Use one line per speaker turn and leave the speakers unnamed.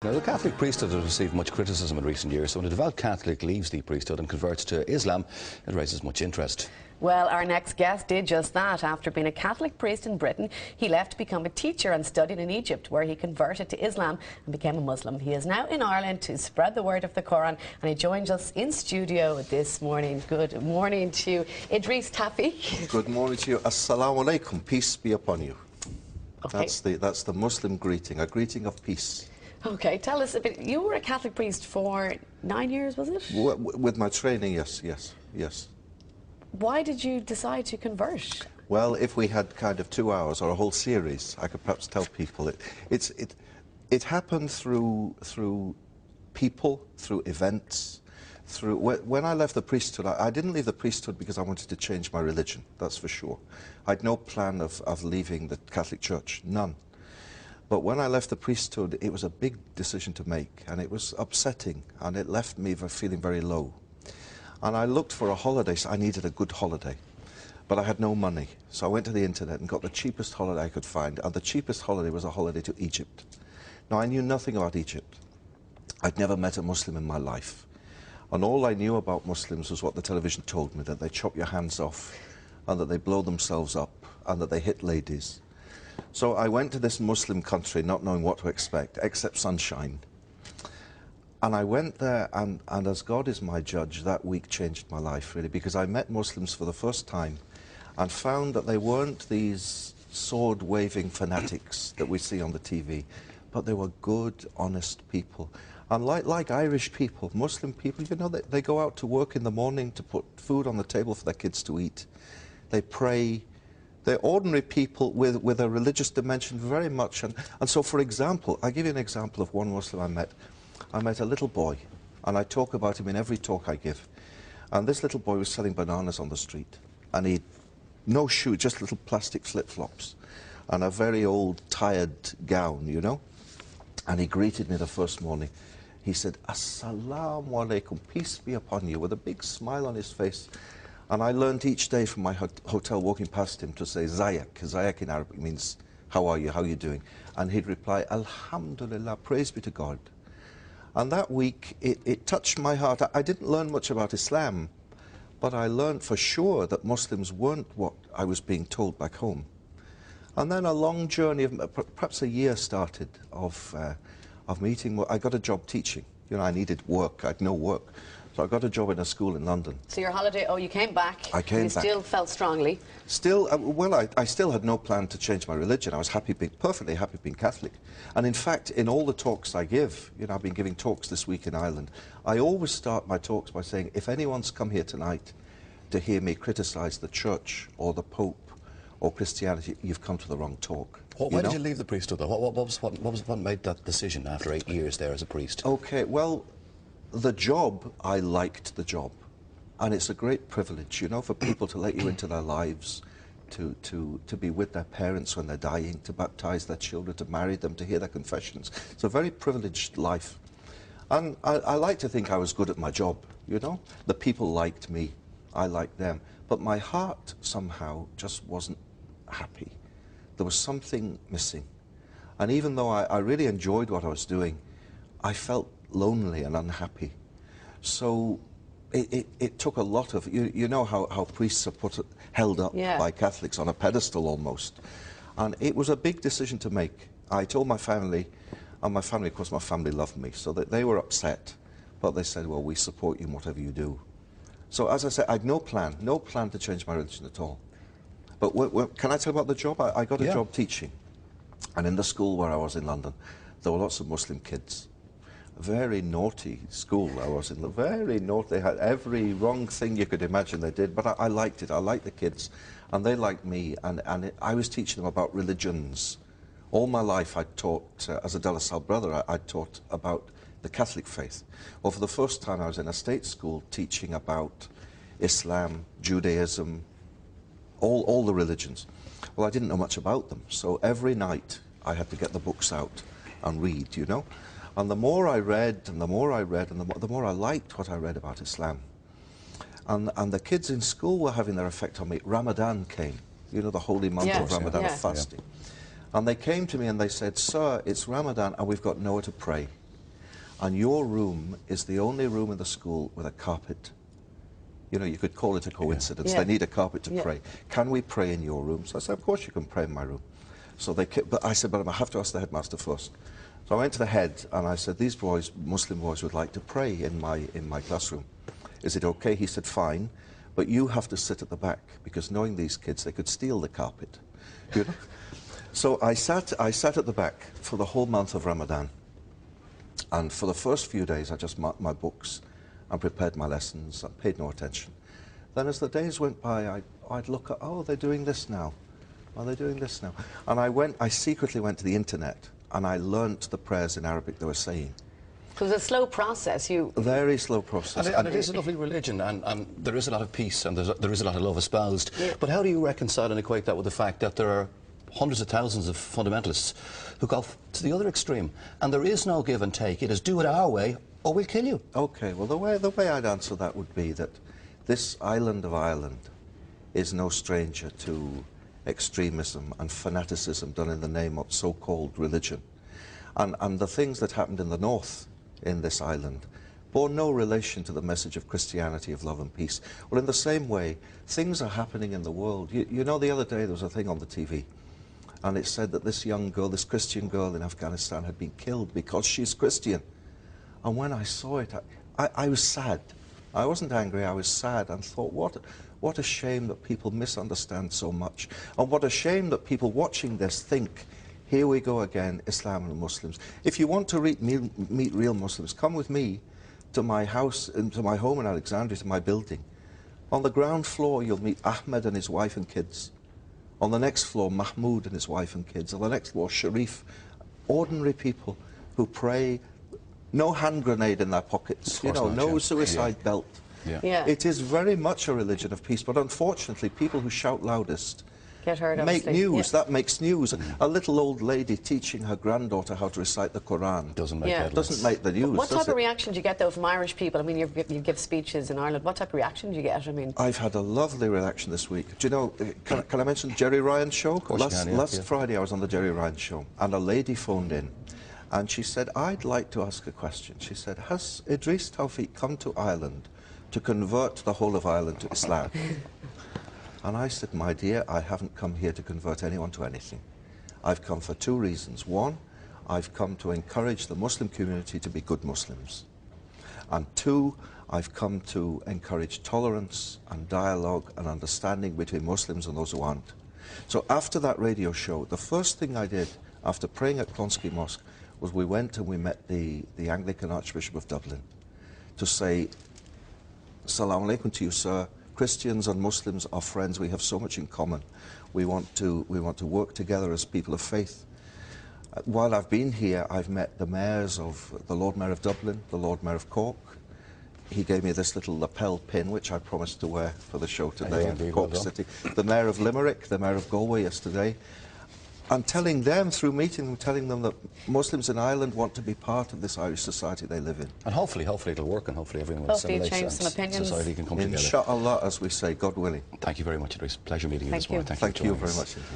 Now, the Catholic priesthood has received much criticism in recent years, so when a devout Catholic leaves the priesthood and converts to Islam, it raises much interest.
Well, our next guest did just that. After being a Catholic priest in Britain, he left to become a teacher and studied in Egypt, where he converted to Islam and became a Muslim. He is now in Ireland to spread the word of the Quran, and he joins us in studio this morning. Good morning to you, Idris Tafi.
Good morning to you. Assalamu alaikum. Peace be upon you.
Okay.
That's the Muslim greeting, a greeting of peace.
Okay, tell us a bit. You were a Catholic priest for 9 years, was it?
With my training, yes.
Why did you decide to convert?
Well, if we had kind of 2 hours or a whole series, I could perhaps tell people it happened through people, through events, when I left the priesthood. I didn't leave the priesthood because I wanted to change my religion. That's for sure. I had no plan of leaving the Catholic Church, none. But when I left the priesthood, it was a big decision to make, and it was upsetting, and it left me feeling very low. And I looked for a holiday, so I needed a good holiday. But I had no money, so I went to the internet and got the cheapest holiday I could find, and the cheapest holiday was a holiday to Egypt. Now, I knew nothing about Egypt. I'd never met a Muslim in my life. And all I knew about Muslims was what the television told me, that they chop your hands off, and that they blow themselves up, and that they hit ladies. So I went to this Muslim country not knowing what to expect, except sunshine. And I went there, and as God is my judge, that week changed my life, really, because I met Muslims for the first time and found that they weren't these sword-waving fanatics that we see on the TV, but they were good, honest people. And like Irish people, Muslim people, you know, they go out to work in the morning to put food on the table for their kids to eat. They pray. They're ordinary people with a religious dimension very much. And so, for example, I'll give you an example of one Muslim I met. I met a little boy, and I talk about him in every talk I give. And this little boy was selling bananas on the street. And he'd no shoe, just little plastic flip-flops, and a very old, tired gown, you know. And he greeted me the first morning. He said, Assalamu alaikum, peace be upon you, with a big smile on his face. And I learned each day from my hotel, walking past him, to say Zayak. Zayak in Arabic means, how are you, how are you doing? And he'd reply, Alhamdulillah, praise be to God. And that week, it touched my heart. I didn't learn much about Islam, but I learned for sure that Muslims weren't what I was being told back home. And then a long journey, of perhaps a year started, of meeting. I got a job teaching. You know, I needed work. I had no work. So I got a job in a school in London.
So your holiday, you came back.
I came back.
You still felt strongly.
Still, I still had no plan to change my religion. I was perfectly happy being Catholic. And in fact, in all the talks I give, you know, I've been giving talks this week in Ireland, I always start my talks by saying, if anyone's come here tonight to hear me criticise the Church or the Pope or Christianity, you've come to the wrong talk.
Why did you leave the priesthood, though? What made that decision after 8 years there as a priest?
Okay, well, the job, I liked the job. And it's a great privilege, you know, for people to let you into their lives, to be with their parents when they're dying, to baptise their children, to marry them, to hear their confessions. It's a very privileged life. And I like to think I was good at my job, you know. The people liked me, I liked them. But my heart somehow just wasn't happy. There was something missing. And even though I really enjoyed what I was doing, I felt lonely and unhappy. So it took a lot of, you know how priests are held up by Catholics on a pedestal almost. And it was a big decision to make. I told my family, and my family, of course, my family loved me, so that they were upset. But they said, well, we support you in whatever you do. So as I said, I had no plan to change my religion at all. But can I tell you about the job? I got a job teaching. And in the school where I was in London, there were lots of Muslim kids. A very naughty school I was in. Very naughty. They had every wrong thing you could imagine they did. But I liked it. I liked the kids. And they liked me. And I was teaching them about religions. All my life I taught, as a De La Salle brother, I taught about the Catholic faith. Well, for the first time I was in a state school teaching about Islam, Judaism, all the religions. Well, I didn't know much about them, so every night I had to get the books out and read, you know. And the more I read, and the more I read, and the more I liked what I read about Islam. And the kids in school were having their effect on me. Ramadan came, you know, the holy month of Ramadan, of fasting. And they came to me and they said, sir, it's Ramadan and we've got nowhere to pray. and your room is the only room in the school with a carpet. You know, you could call it a coincidence.
Yeah.
They need a carpet to pray. Can we pray in your room? So I said, of course you can pray in my room. So but I said, but I have to ask the headmaster first. So I went to the head and I said, these boys, Muslim boys, would like to pray in my classroom. Is it okay? He said, fine, but you have to sit at the back, because knowing these kids, they could steal the carpet. You know? So I sat at the back for the whole month of Ramadan. And for the first few days, I just marked my books and prepared my lessons and paid no attention. Then as the days went by, I'd look at, oh, they're doing this now. Oh, they're doing this now. And I secretly went to the internet and I learnt the prayers in Arabic they were saying.
It was a slow process.
Very slow process.
And it is a lovely religion, and there is a lot of peace, and there is a lot of love espoused. Yeah. But how do you reconcile and equate that with the fact that there are hundreds of thousands of fundamentalists who go to the other extreme, and there is no give and take? It is do it our way, or we'll kill you.
Okay, well, the way I'd answer that would be that this island of Ireland is no stranger to extremism and fanaticism done in the name of so-called religion. And the things that happened in the north in this island bore no relation to the message of Christianity, of love and peace. Well, in the same way, things are happening in the world. You know, the other day there was a thing on the TV, and it said that this young girl, this Christian girl in Afghanistan, had been killed because she's Christian. And when I saw it, I was sad. I wasn't angry, I was sad, and thought, what a shame that people misunderstand so much. And what a shame that people watching this think, here we go again, Islam and Muslims. If you want to meet real Muslims, come with me to my house, to my home in Alexandria, to my building. On the ground floor, you'll meet Ahmed and his wife and kids. On the next floor, Mahmoud and his wife and kids. On the next floor, Sharif. Ordinary people who pray, no hand grenade in their pockets, you know, no suicide belt.
Yeah.
Yeah.
It is very much a religion of peace, but unfortunately, people who shout loudest
get hurt,
make news.
Yeah.
That makes news. A little old lady teaching her granddaughter how to recite the Quran
doesn't make headlines.
Doesn't make the news.
What type of reaction do you get, though, from Irish people? I mean, you give speeches in Ireland. What type of reaction do you get? I mean,
I've had a lovely reaction this week. Do you know? Can I mention Jerry Ryan's show?
Of course you can, yeah,
last Friday, I was on the Jerry Ryan show, and a lady phoned in, and she said, "I'd like to ask a question." She said, "Has Idris Tawfiq come to Ireland to convert the whole of Ireland to Islam?" And I said, "My dear, I haven't come here to convert anyone to anything. I've come for two reasons. One, I've come to encourage the Muslim community to be good Muslims. And two, I've come to encourage tolerance and dialogue and understanding between Muslims and those who aren't." So after that radio show, the first thing I did after praying at Clonskeagh Mosque was we went and we met the Anglican Archbishop of Dublin to say, "Assalamu alaikum to you, sir. Christians and Muslims are friends. We have so much in common. We want to work together as people of faith." While I've been here, I've met the mayors of the Lord Mayor of Dublin, the Lord Mayor of Cork. He gave me this little lapel pin, which I promised to wear for the show today in Cork City. The Mayor of Limerick, the Mayor of Galway yesterday. And telling them, through meeting them, telling them that Muslims in Ireland want to be part of this Irish society they live in.
And hopefully it'll work, and hopefully everyone will assimilate
change some
and
opinions.
society can come together.
Inshallah, as we say, God willing.
Thank you very much, Idris. Pleasure meeting you this morning.
Thank you very much indeed.